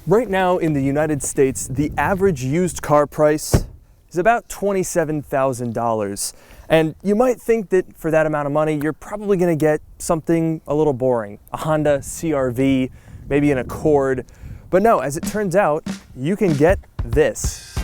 Right now in the United States, the average used car price is about $27,000. And you might think that for that amount of money, you're probably gonna get something a little boring. A Honda CR-V, maybe an Accord. But no, as it turns out, you can get this.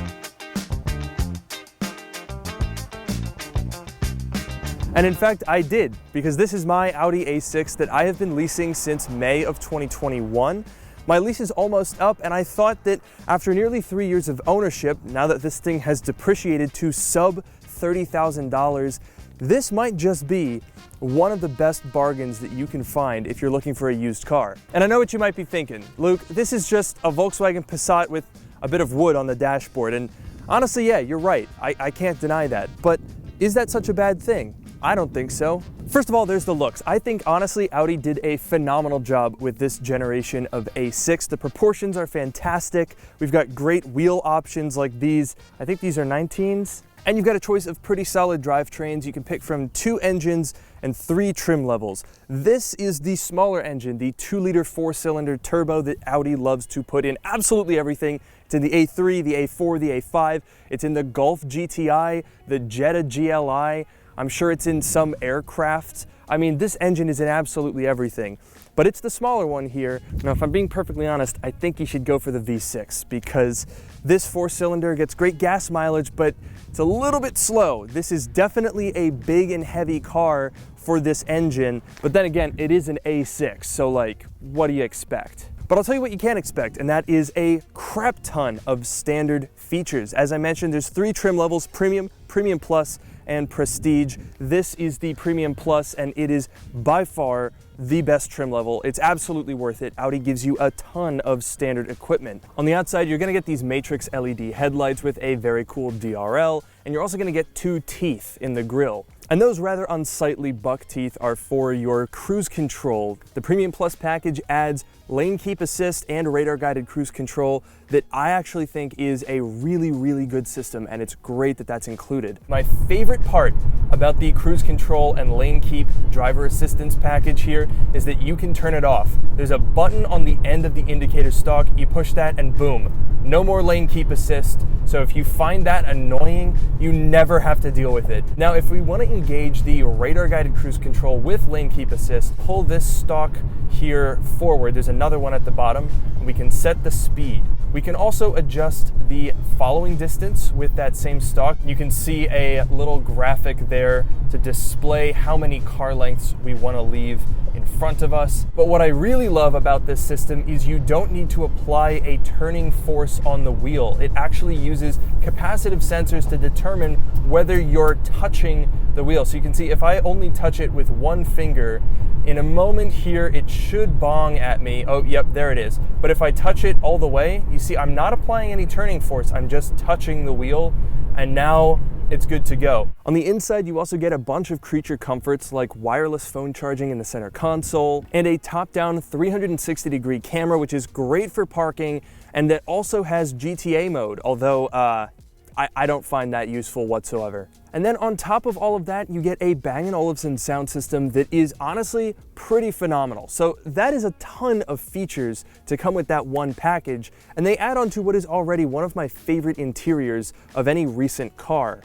And in fact, I did, because this is my Audi A6 that I have been leasing since May of 2021. My lease is almost up, and I thought that after nearly 3 years of ownership, now that this thing has depreciated to sub $30,000, this might just be one of the best bargains that you can find if you're looking for a used car. And I know what you might be thinking, Luke, this is just a Volkswagen Passat with a bit of wood on the dashboard. And honestly, yeah, you're right, I can't deny that. But is that such a bad thing? I don't think so. First of all, there's the looks. I think honestly, Audi did a phenomenal job with this generation of A6. The proportions are fantastic. We've got great wheel options like these. I think these are 19s. And you've got a choice of pretty solid drivetrains. You can pick from 2 engines and 3 trim levels. This is the smaller engine, the 2-liter 4-cylinder turbo that Audi loves to put in absolutely everything. It's in the A3, the A4, the A5. It's in the Golf GTI, the Jetta GLI. I'm sure it's in some aircraft. I mean, this engine is in absolutely everything. But it's the smaller one here. Now, if I'm being perfectly honest, I think you should go for the V6 because this 4-cylinder gets great gas mileage, but it's a little bit slow. This is definitely a big and heavy car for this engine, but then again, it is an A6, so like, what do you expect? But I'll tell you what you can't expect, and that is a crap ton of standard features. As I mentioned, there's 3 trim levels: Premium, Premium Plus, and Prestige. This is the Premium Plus, and it is by far the best trim level. It's absolutely worth it. Audi gives you a ton of standard equipment. On the outside, you're gonna get these Matrix LED headlights with a very cool DRL, and you're also gonna get 2 teeth in the grille. And those rather unsightly buck teeth are for your cruise control. The Premium Plus package adds lane keep assist and radar guided cruise control that I actually think is a really, really good system, and it's great that that's included. My favorite part about the cruise control and lane keep driver assistance package here is that you can turn it off. There's a button on the end of the indicator stalk, you push that and boom, no more lane keep assist. So if you find that annoying, you never have to deal with it. Now, if we want to engage the radar guided cruise control with lane keep assist, pull this stalk here forward. There's another one at the bottom, and we can set the speed. We can also adjust the following distance with that same stalk. You can see a little graphic there to display how many car lengths we want to leave in front of us. But what I really love about this system is you don't need to apply a turning force on the wheel. It actually uses capacitive sensors to determine whether you're touching the wheel. So you can see if I only touch it with one finger, in a moment here, it should bong at me. Oh, yep, there it is. But if I touch it all the way, you see I'm not applying any turning force. I'm just touching the wheel, and now it's good to go. On the inside, you also get a bunch of creature comforts like wireless phone charging in the center console and a top-down 360-degree camera, which is great for parking, and that also has GTA mode, although I don't find that useful whatsoever. And then on top of all of that, you get a Bang & Olufsen sound system that is honestly pretty phenomenal. So that is a ton of features to come with that one package, and they add on to what is already one of my favorite interiors of any recent car.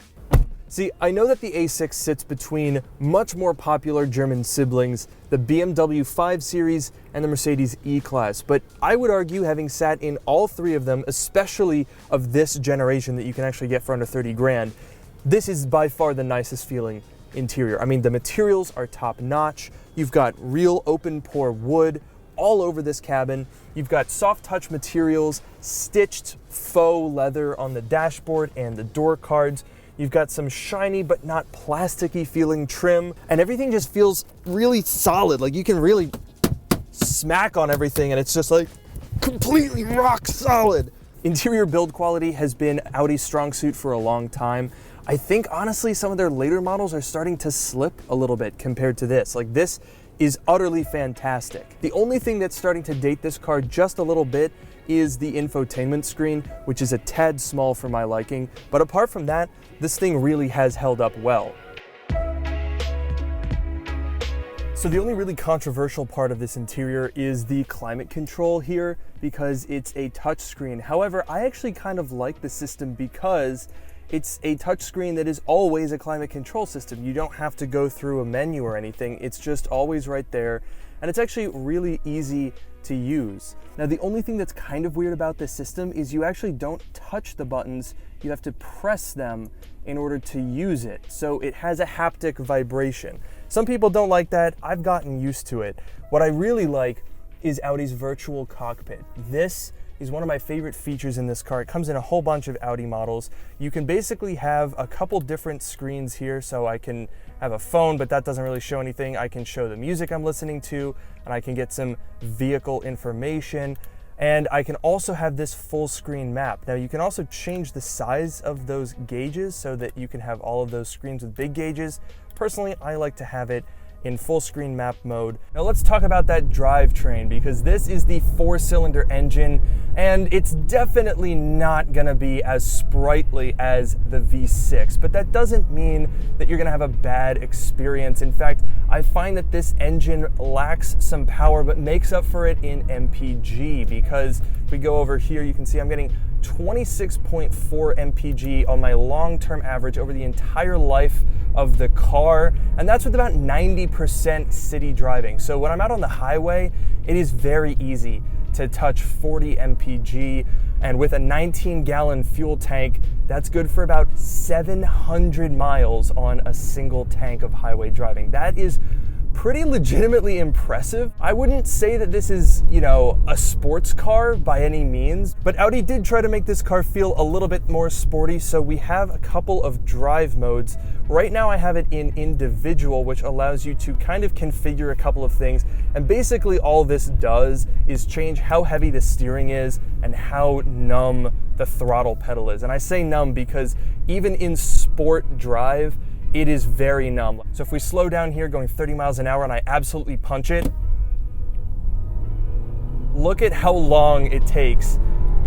See, I know that the A6 sits between much more popular German siblings, the BMW 5 Series and the Mercedes E-Class, but I would argue, having sat in all 3 of them, especially of this generation that you can actually get for under 30 grand, this is by far the nicest feeling interior. I mean, the materials are top notch. You've got real open pore wood all over this cabin. You've got soft touch materials, stitched faux leather on the dashboard and the door cards. You've got some shiny but not plasticky feeling trim, and everything just feels really solid. Like you can really smack on everything and it's just like completely rock solid. Interior build quality has been Audi's strong suit for a long time. I think honestly some of their later models are starting to slip a little bit compared to this. Like this is utterly fantastic. The only thing that's starting to date this car just a little bit is the infotainment screen, which is a tad small for my liking. But apart from that, this thing really has held up well. So the only really controversial part of this interior is the climate control here, because it's a touchscreen. However, I actually kind of like the system because it's a touchscreen that is always a climate control system. You don't have to go through a menu or anything. It's just always right there. And it's actually really easy to use. Now, the only thing that's kind of weird about this system is you actually don't touch the buttons. You have to press them in order to use it. So it has a haptic vibration. Some people don't like that. I've gotten used to it. What I really like is Audi's virtual cockpit. This is one of my favorite features in this car. It comes in a whole bunch of Audi models. You can basically have a couple different screens here, so I can have a phone, but that doesn't really show anything. I can show the music I'm listening to, and I can get some vehicle information. And I can also have this full screen map. Now, you can also change the size of those gauges so that you can have all of those screens with big gauges. Personally, I like to have it in full screen map mode. Now let's talk about that drivetrain, because this is the 4-cylinder engine, and it's definitely not gonna be as sprightly as the V6, but that doesn't mean that you're gonna have a bad experience. In fact, I find that this engine lacks some power, but makes up for it in MPG, because if we go over here, you can see I'm getting 26.4 MPG on my long-term average over the entire life of the car, and that's with about 90% city driving. So when I'm out on the highway, it is very easy to touch 40 MPG, and with a 19-gallon fuel tank, that's good for about 700 miles on a single tank of highway driving. That is pretty legitimately impressive. I wouldn't say that this is, a sports car by any means, but Audi did try to make this car feel a little bit more sporty, so we have a couple of drive modes. Right now I have it in individual, which allows you to kind of configure a couple of things, and basically all this does is change how heavy the steering is and how numb the throttle pedal is. And I say numb because even in sport drive, it is very numb. So if we slow down here going 30 miles an hour and I absolutely punch it, look at how long it takes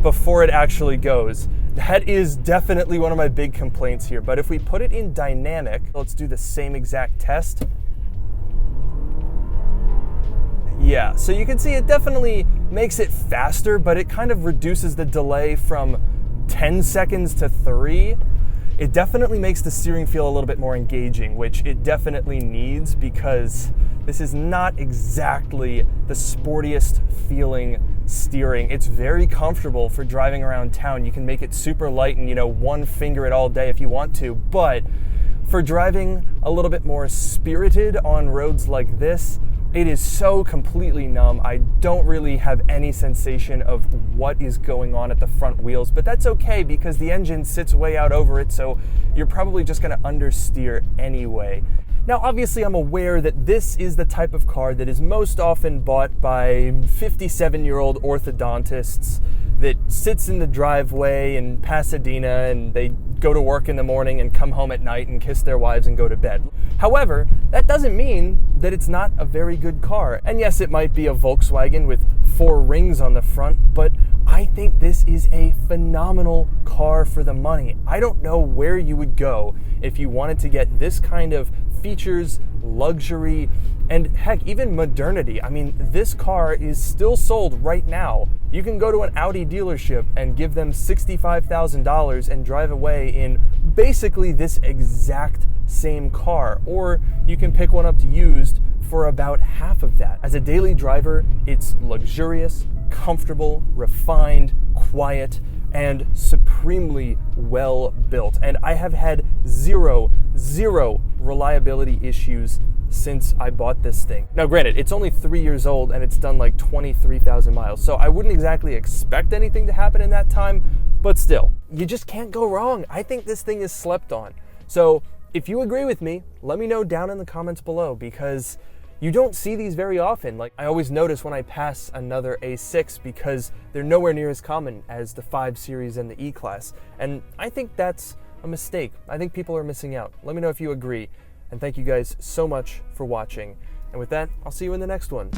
before it actually goes. That is definitely one of my big complaints here. But if we put it in dynamic, let's do the same exact test. Yeah, so you can see it definitely makes it faster, but it kind of reduces the delay from 10 seconds to 3. It definitely makes the steering feel a little bit more engaging, which it definitely needs, because this is not exactly the sportiest feeling steering. It's very comfortable for driving around town. You can make it super light and, one finger it all day if you want to, but for driving a little bit more spirited on roads like this, it is so completely numb. I don't really have any sensation of what is going on at the front wheels, but that's okay because the engine sits way out over it, so you're probably just gonna understeer anyway. Now, obviously, I'm aware that this is the type of car that is most often bought by 57-year-old orthodontists that sits in the driveway in Pasadena, and they go to work in the morning and come home at night and kiss their wives and go to bed. However, that doesn't mean that it's not a very good car. And yes, it might be a Volkswagen with 4 rings on the front, but I think this is a phenomenal car for the money. I don't know where you would go if you wanted to get this kind of features, luxury, and heck, even modernity. I mean, this car is still sold right now. You can go to an Audi dealership and give them $65,000 and drive away in basically this exact same car, or you can pick one up used for about half of that. As a daily driver, it's luxurious, comfortable, refined, quiet, and supremely well built. And I have had zero reliability issues since I bought this thing. Now, granted, it's only 3 years old and it's done like 23,000 miles, so I wouldn't exactly expect anything to happen in that time, but still, you just can't go wrong. I think this thing is slept on. So if you agree with me, let me know down in the comments below, because you don't see these very often. Like, I always notice when I pass another A6 because they're nowhere near as common as the 5 Series and the E-Class. And I think that's a mistake. I think people are missing out. Let me know if you agree. And thank you guys so much for watching. And with that, I'll see you in the next one.